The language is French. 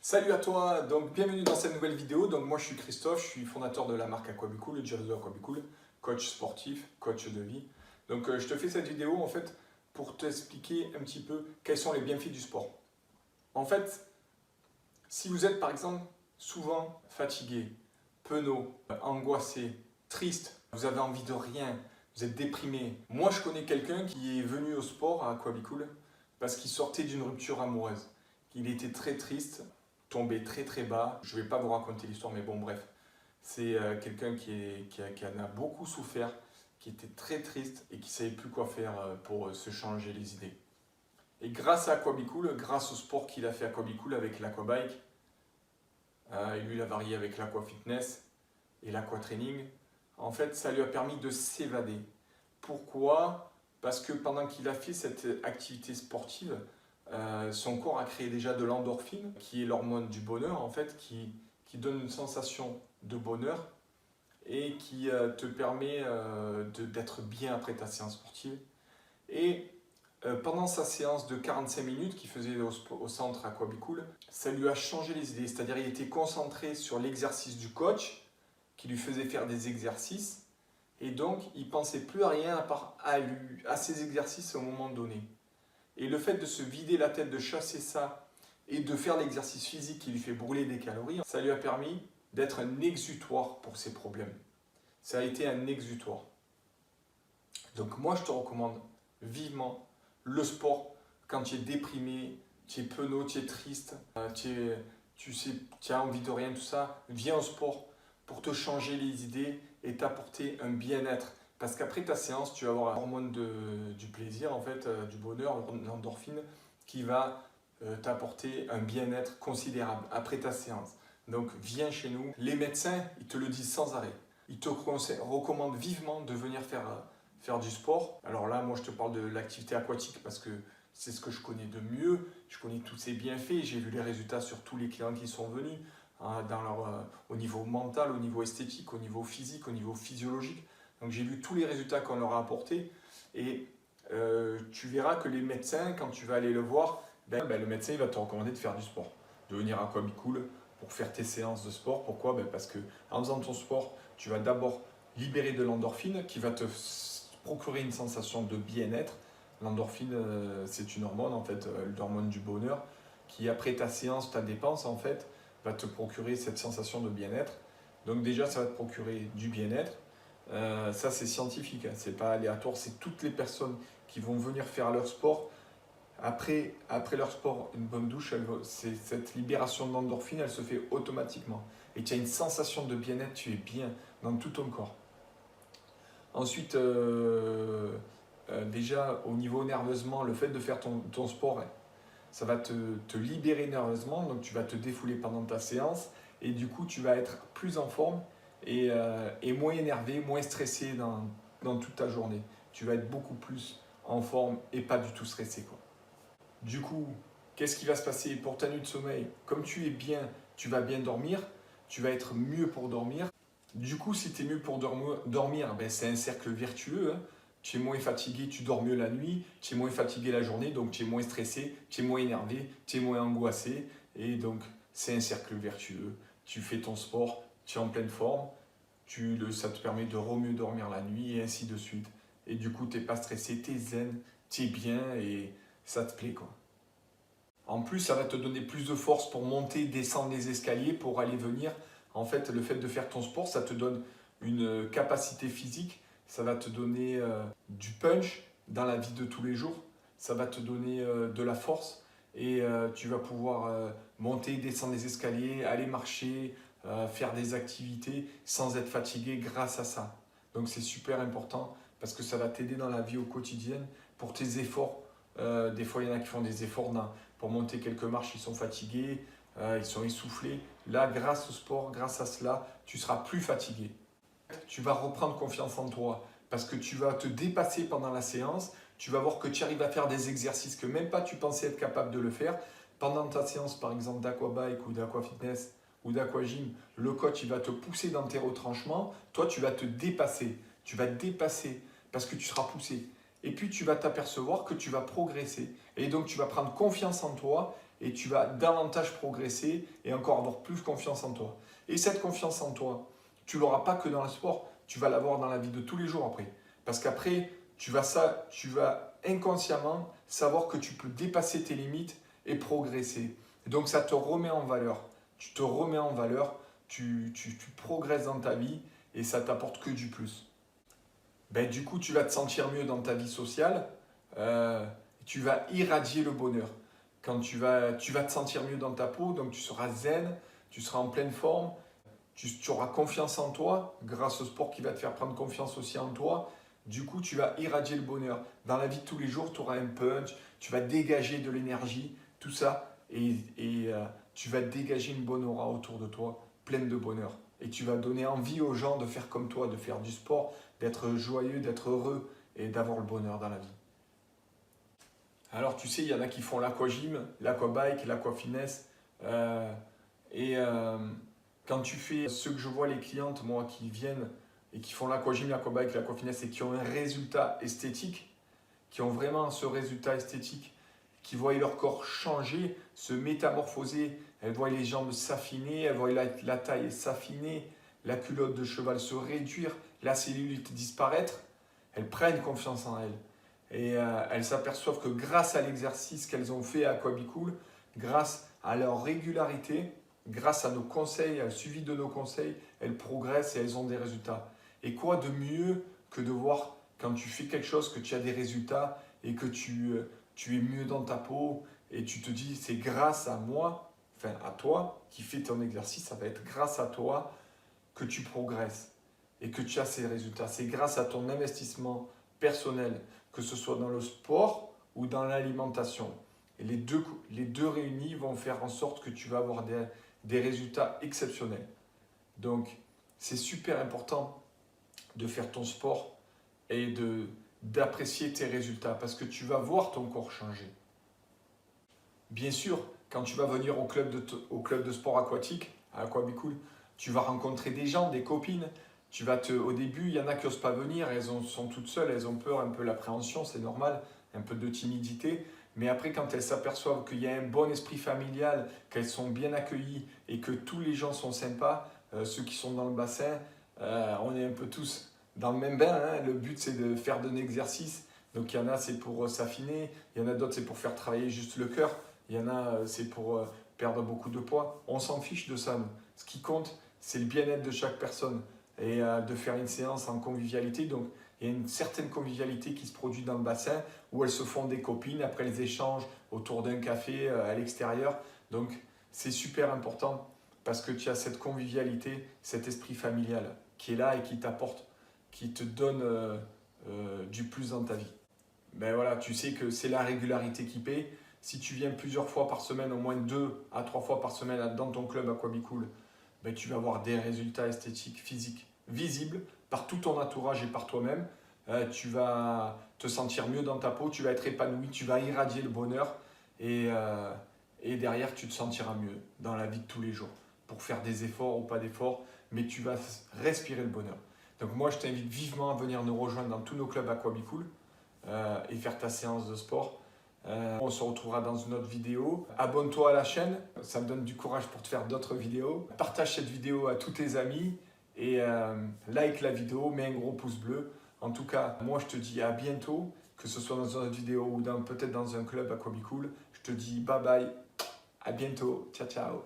Salut à toi, donc bienvenue dans cette nouvelle vidéo. Donc moi je suis Christophe, je suis fondateur de la marque Aquabicool, le dirigeant Aquabicool, coach sportif, coach de vie. Donc je te fais cette vidéo en fait pour t'expliquer un petit peu quels sont les bienfaits du sport. En fait, si vous êtes par exemple souvent fatigué, penaud, angoissé, triste, vous avez envie de rien, vous êtes déprimé. Moi je connais quelqu'un qui est venu au sport à Aquabicool parce qu'il sortait d'une rupture amoureuse. Il était très triste, tombé très bas. Je ne vais pas vous raconter l'histoire, mais bon, bref. C'est quelqu'un qui en a beaucoup souffert, qui était très triste et qui ne savait plus quoi faire pour se changer les idées. Et grâce à Aquabicool, grâce au sport qu'il a fait à Aquabicool avec l'aquabike, lui il a varié avec l'aquafitness et l'aquatraining, en fait ça lui a permis de s'évader. Pourquoi? Parce que pendant qu'il a fait cette activité sportive, son corps a créé déjà de l'endorphine, qui est l'hormone du bonheur, en fait, qui donne une sensation de bonheur et qui te permet d'être bien après ta séance sportive. Et pendant sa séance de 45 minutes qu'il faisait au centre Aquabicool, ça lui a changé les idées. C'est-à-dire il était concentré sur l'exercice du coach, qui lui faisait faire des exercices, et donc il ne pensait plus à rien à part à ses exercices au moment donné. Et le fait de se vider la tête, de chasser ça et de faire l'exercice physique qui lui fait brûler des calories, ça lui a permis d'être un exutoire pour ses problèmes. Ça a été un exutoire. Donc moi je te recommande vivement le sport quand tu es déprimé, tu es penaud, tu es triste, tu as envie de rien, tout ça. Viens au sport pour te changer les idées et t'apporter un bien-être. Parce qu'après ta séance, tu vas avoir l'hormone du plaisir, en fait, du bonheur, l'endorphine, qui va t'apporter un bien-être considérable après ta séance. Donc viens chez nous. Les médecins, ils te le disent sans arrêt. Ils te recommandent vivement de venir faire du sport. Alors là, moi je te parle de l'activité aquatique parce que c'est ce que je connais de mieux. Je connais tous ses bienfaits. J'ai vu les résultats sur tous les clients qui sont venus, hein, au niveau mental, au niveau esthétique, au niveau physique, au niveau physiologique. Donc j'ai vu tous les résultats qu'on leur a apportés et tu verras que les médecins, quand tu vas aller le voir, le médecin il va te recommander de faire du sport, de venir à Aquabicool pour faire tes séances de sport. Pourquoi? Parce que en faisant ton sport, tu vas d'abord libérer de l'endorphine qui va te procurer une sensation de bien-être. L'endorphine, c'est une hormone, en fait, l'hormone du bonheur, qui après ta séance, ta dépense, en fait, va te procurer cette sensation de bien-être. Donc déjà, ça va te procurer du bien-être. Ça c'est scientifique, hein, c'est pas aléatoire, c'est toutes les personnes qui vont venir faire leur sport. Après leur sport, une bonne douche, cette libération d'endorphine, elle se fait automatiquement. Et tu as une sensation de bien-être, tu es bien dans tout ton corps. Ensuite, déjà au niveau nerveusement, le fait de faire ton sport, ça va te libérer nerveusement, donc tu vas te défouler pendant ta séance et du coup tu vas être plus en forme et moins énervé, moins stressé dans toute ta journée. Tu vas être beaucoup plus en forme et pas du tout stressé, quoi. Du coup, qu'est-ce qui va se passer pour ta nuit de sommeil? Comme tu es bien, tu vas bien dormir, tu vas être mieux pour dormir. Du coup, si tu es mieux pour dormir, c'est un cercle vertueux, hein. Tu es moins fatigué, tu dors mieux la nuit, tu es moins fatigué la journée, donc tu es moins stressé, tu es moins énervé, tu es moins angoissé. Et donc, c'est un cercle vertueux. Tu fais ton sport, tu es en pleine forme, ça te permet de mieux dormir la nuit et ainsi de suite. Et du coup, tu n'es pas stressé, tu es zen, tu es bien et ça te plaît, quoi. En plus, ça va te donner plus de force pour monter, descendre les escaliers, pour aller venir. En fait, le fait de faire ton sport, ça te donne une capacité physique, ça va te donner du punch dans la vie de tous les jours, ça va te donner de la force et tu vas pouvoir monter, descendre les escaliers, aller marcher, faire des activités sans être fatigué grâce à ça. Donc c'est super important parce que ça va t'aider dans la vie au quotidien pour tes efforts. Des fois, il y en a qui font des efforts pour monter quelques marches, ils sont fatigués, ils sont essoufflés. Là, grâce au sport, grâce à cela, tu seras plus fatigué. Tu vas reprendre confiance en toi parce que tu vas te dépasser pendant la séance. Tu vas voir que tu arrives à faire des exercices que même pas tu pensais être capable de le faire. Pendant ta séance, par exemple, d'aquabike ou d'aquafitness ou d'aquagym, le coach il va te pousser dans tes retranchements. Toi, tu vas te dépasser. Tu vas te dépasser parce que tu seras poussé. Et puis, tu vas t'apercevoir que tu vas progresser. Et donc, tu vas prendre confiance en toi et tu vas davantage progresser et encore avoir plus confiance en toi. Et cette confiance en toi, tu ne l'auras pas que dans le sport, tu vas l'avoir dans la vie de tous les jours après. Parce qu'après, tu vas inconsciemment savoir que tu peux dépasser tes limites et progresser. Et donc ça te remet en valeur. Tu te remets en valeur, tu progresses dans ta vie et ça t'apporte que du plus. Ben, du coup, tu vas te sentir mieux dans ta vie sociale, tu vas irradier le bonheur. Quand tu vas te sentir mieux dans ta peau, donc tu seras zen, tu seras en pleine forme, tu auras confiance en toi, grâce au sport qui va te faire prendre confiance aussi en toi. Du coup, tu vas irradier le bonheur. Dans la vie de tous les jours, tu auras un punch, tu vas dégager de l'énergie, tout ça, et tu vas dégager une bonne aura autour de toi, pleine de bonheur. Et tu vas donner envie aux gens de faire comme toi, de faire du sport, d'être joyeux, d'être heureux et d'avoir le bonheur dans la vie. Alors tu sais, il y en a qui font l'aquagym, l'aquabike, l'aquafitness. Quand tu fais ce que je vois les clientes, moi, qui viennent et qui font l'aquagym, l'aquabike, l'aquafitness et qui ont un résultat esthétique, qui ont vraiment ce résultat esthétique, qui voient leur corps changer, se métamorphoser, elles voient les jambes s'affiner, elles voient la taille s'affiner, la culotte de cheval se réduire, la cellulite disparaître, elles prennent confiance en elles. Et elles s'aperçoivent que grâce à l'exercice qu'elles ont fait à Aquabicool, grâce à leur régularité, grâce à nos conseils, au suivi de nos conseils, elles progressent et elles ont des résultats. Et quoi de mieux que de voir quand tu fais quelque chose, que tu as des résultats et que tu es mieux dans ta peau et tu te dis c'est grâce à moi, enfin à toi qui fais ton exercice, ça va être grâce à toi que tu progresses et que tu as ces résultats. C'est grâce à ton investissement personnel, que ce soit dans le sport ou dans l'alimentation. Et les deux réunis vont faire en sorte que tu vas avoir des résultats exceptionnels. Donc, c'est super important de faire ton sport et d'apprécier tes résultats parce que tu vas voir ton corps changer. Bien sûr, quand tu vas venir au club de sport aquatique, à Aquabicool, tu vas rencontrer des gens, des copines. Au début, il y en a qui n'osent pas venir, sont toutes seules, elles ont peur, un peu l'appréhension, c'est normal, un peu de timidité. Mais après, quand elles s'aperçoivent qu'il y a un bon esprit familial, qu'elles sont bien accueillies et que tous les gens sont sympas, ceux qui sont dans le bassin, on est un peu tous dans le même bain. Hein. Le but, c'est de faire de l'exercice. Donc, il y en a, c'est pour s'affiner. Il y en a d'autres, c'est pour faire travailler juste le cœur. Il y en a, c'est pour perdre beaucoup de poids. On s'en fiche de ça, nous. Ce qui compte, c'est le bien-être de chaque personne et de faire une séance en convivialité. Donc, il y a une certaine convivialité qui se produit dans le bassin où elles se font des copines, après elles échangent autour d'un café à l'extérieur. Donc, c'est super important parce que tu as cette convivialité, cet esprit familial qui est là et qui t'apporte, qui te donne du plus dans ta vie. Ben voilà, tu sais que c'est la régularité qui paie. Si tu viens plusieurs fois par semaine, au moins 2 à 3 fois par semaine dans ton club Aquabicool, ben tu vas avoir des résultats esthétiques, physiques, visibles par tout ton entourage et par toi-même. Tu vas te sentir mieux dans ta peau, tu vas être épanoui, tu vas irradier le bonheur et derrière tu te sentiras mieux dans la vie de tous les jours pour faire des efforts ou pas d'efforts, mais tu vas respirer le bonheur. Donc moi je t'invite vivement à venir nous rejoindre dans tous nos clubs Aquabicool et faire ta séance de sport. On se retrouvera dans une autre vidéo. Abonne-toi à la chaîne, ça me donne du courage pour te faire d'autres vidéos. Partage cette vidéo à tous tes amis et like la vidéo, mets un gros pouce bleu. En tout cas, moi je te dis à bientôt, que ce soit dans une autre vidéo ou peut-être dans un club Aquabicool. Je te dis bye bye, à bientôt, ciao ciao.